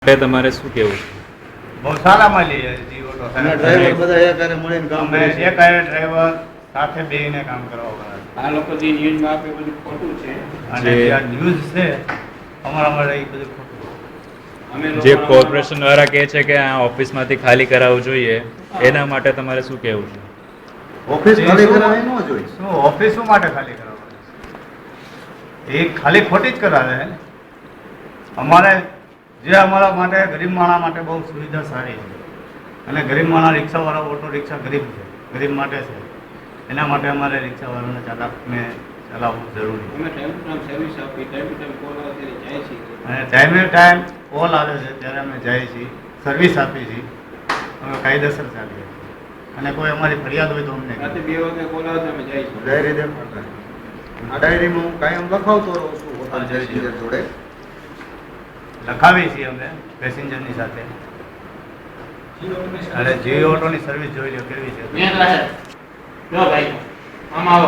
તમારે શું કેવું છે? બહુ સારા માલી જી ઓટો ડ્રાઈવર બધા એક હારે મળીને કામ અમે કરે છે. એક હારે ડ્રાઈવર સાથે બેસીને કામ કરવા પડે આ લોકો જે ન્યૂઝમાં આપે એ બધું ખોટું છે. અને જે- જે આ ન્યૂઝ છે અમારા માટે એ બધું ખોટું અમે લોકો જે કોર્પોરેશન વાળા કહે છે કે આ ઓફિસમાંથી ખાલી કરાવવું જોઈએ, એના માટે તમારે શું કહેવું છે? ઓફિસ છે. ખાલી શું- કરાવી ન જોઈએ. શું ઓફિસ શું માટે ખાલી કરાવવાની? એ ખાલી ખોટી જ કરાવે. અમારે જે અમારા માટે ગરીબ માણસ માટે બહુ સુવિધા સારી છે અને ગરીબ માણસ રિક્ષાવાળા ઓટો રિક્ષા ગરીબ છે, ગરીબ માટે છે, એના માટે અમારે રિક્ષાવાળાને ચાલકને ચલાવવું જરૂરી છે. અમે ટાઈમ ટુ ટાઈમ સર્વિસ આપી, ટાઈમ ટુ ટાઈમ કોલ આવે ત્યારે જાય છે. અને ટાઈમે ટાઈમ કોલ આવે છે ત્યારે અમે જઈએ છીએ, સર્વિસ આપીએ છીએ, અમે કાયદેસર ચાલીએ છીએ અને કોઈ અમારી ફરિયાદ હોય તો અમને રાતે કહે. 2 વાગે કોલ આવે તો અમે જાય છે. ડાયરી દેખાડતા. આ ડાયરીમાં હું કાયમ લખાવતો રહું છું પોતાના પેસેન્જર જોડે. લખાવીએ છીએ અમે પેસેન્જરની સાથે. અને જી ઓટોની સર્વિસ જોઈ લો કેવી છે. મેં સાહેબ જો ભાઈ આમ આવો